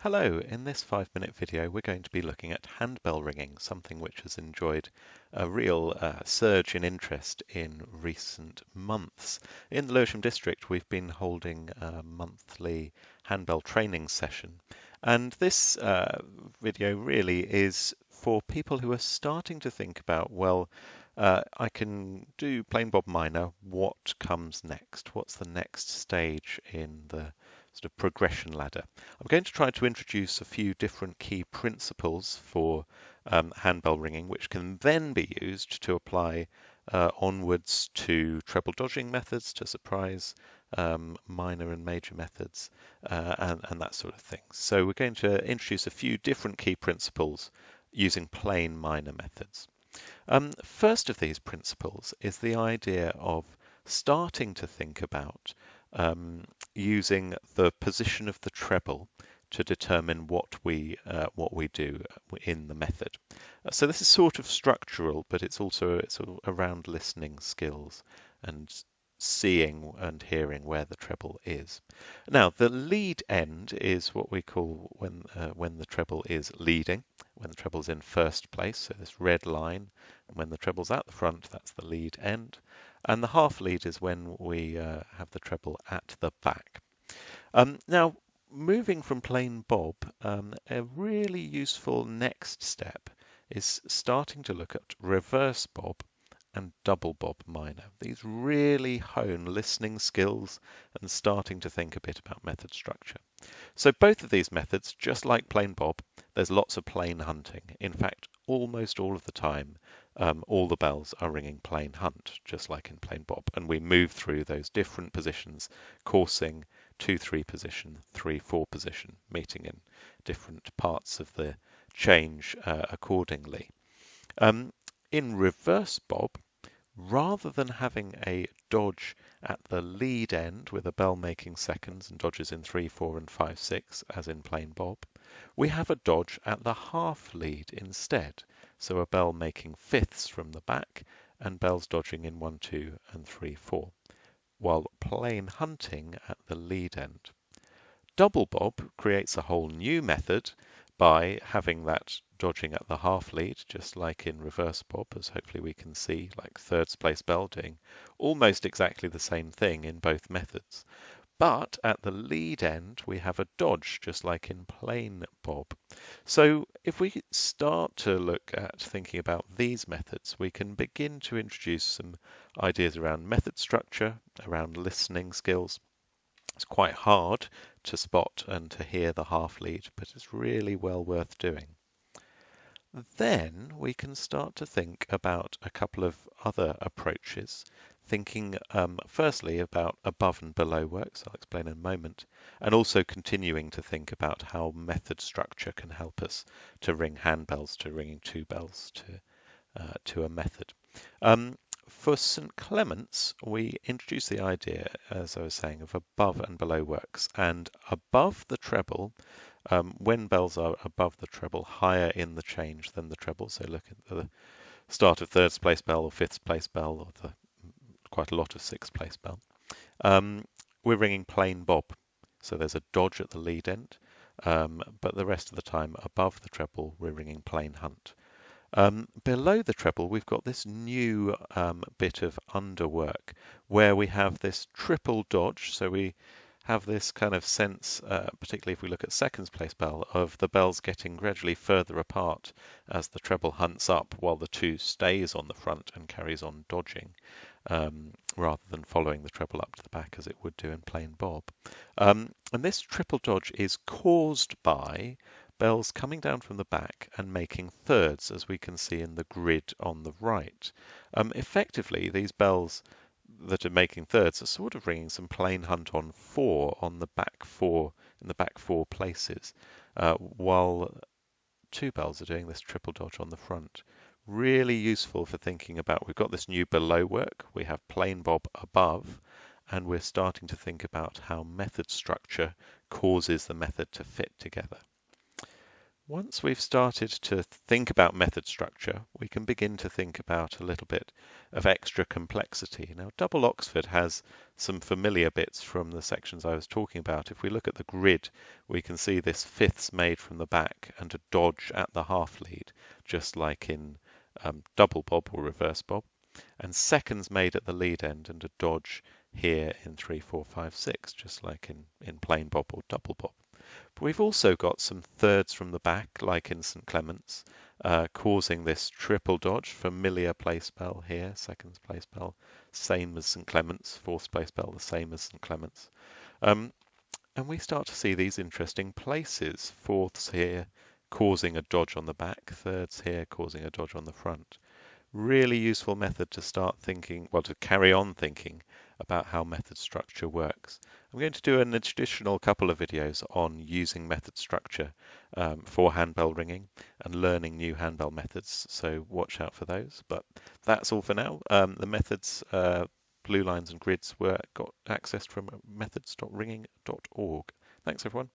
Hello, in this 5-minute video we're going to be looking at handbell ringing, something which has enjoyed a real surge in interest in recent months. In the Lewisham district we've been holding a monthly handbell training session, and this video really is for people who are starting to think about, well, I can do plain bob minor, what comes next? What's the next stage in the sort of progression ladder? I'm going to try to introduce a few different key principles for handbell ringing, which can then be used to apply onwards to treble dodging methods, to surprise minor and major methods, and that sort of thing. So we're going to introduce a few different key principles using plain minor methods. First of these principles is the idea of starting to think about using the position of the treble to determine what we do in the method. So this is sort of structural, but it's also around listening skills and seeing and hearing where the treble is. Now, the lead end is what we call when the treble is leading, when the treble's in first place, so this red line. And when the treble's at the front, that's the lead end. And the half lead is when we have the treble at the back. Now, moving from plain bob, a really useful next step is starting to look at reverse bob and double bob minor. These really hone listening skills and starting to think a bit about method structure. So both of these methods, just like plain bob, there's lots of plain hunting. In fact, almost all of the time, all the bells are ringing plain hunt, just like in plain bob. And we move through those different positions, coursing 2-3 position, 3-4 position, meeting in different parts of the change accordingly. In reverse bob, rather than having a dodge at the lead end with a bell making seconds and dodges in 3, 4 and 5, 6 as in plain bob, we have a dodge at the half lead instead. So a bell making fifths from the back and bells dodging in 1, 2 and 3, 4, while plain hunting at the lead end. Double bob creates a whole new method by having that dodging at the half lead, just like in reverse bob, as hopefully we can see, like third place bell doing almost exactly the same thing in both methods. But at the lead end, we have a dodge, just like in plain bob. So if we start to look at thinking about these methods, we can begin to introduce some ideas around method structure, around listening skills. It's quite hard to spot and to hear the half lead, but it's really well worth doing. Then we can start to think about a couple of other approaches, thinking firstly about above and below works, I'll explain in a moment, and also continuing to think about how method structure can help us to ring handbells, to ringing two bells to a method. For St Clement's, we introduced the idea, as I was saying, of above and below works. And above the treble, when bells are above the treble, higher in the change than the treble, so look at the start of third place bell or fifth place bell, or quite a lot of sixth place bell, we're ringing plain bob. So there's a dodge at the lead end, but the rest of the time above the treble, we're ringing plain hunt. Below the treble, we've got this new bit of underwork where we have this triple dodge. So we have this kind of sense, particularly if we look at seconds place bell, of the bells getting gradually further apart as the treble hunts up while the two stays on the front and carries on dodging, rather than following the treble up to the back as it would do in plain bob. And this triple dodge is caused by bells coming down from the back and making thirds, as we can see in the grid on the right. Effectively, these bells that are making thirds are sort of ringing some plain hunt on 4 on the back 4 in the back 4 places, while two bells are doing this triple dodge on the front. Really useful for thinking about, we've got this new below work, we have plain bob above, and we're starting to think about how method structure causes the method to fit together. Once we've started to think about method structure, we can begin to think about a little bit of extra complexity. Now, double Oxford has some familiar bits from the sections I was talking about. If we look at the grid, we can see this fifths made from the back and a dodge at the half lead, just like in double bob or reverse bob, and seconds made at the lead end and a dodge here in 3, 4, 5, 6, just like in plain bob or double bob. But we've also got some thirds from the back, like in St Clement's, causing this triple dodge, familiar play spell here, seconds play spell, same as St Clement's, fourth play spell, the same as St Clement's. And we start to see these interesting places, fourths here causing a dodge on the back, thirds here causing a dodge on the front. Really useful method to start thinking, well, to carry on thinking about how method structure works. I'm going to do an additional couple of videos on using method structure for handbell ringing and learning new handbell methods, so watch out for those. But that's all for now. The methods, blue lines and grids, were got accessed from methods.ringing.org. Thanks, everyone.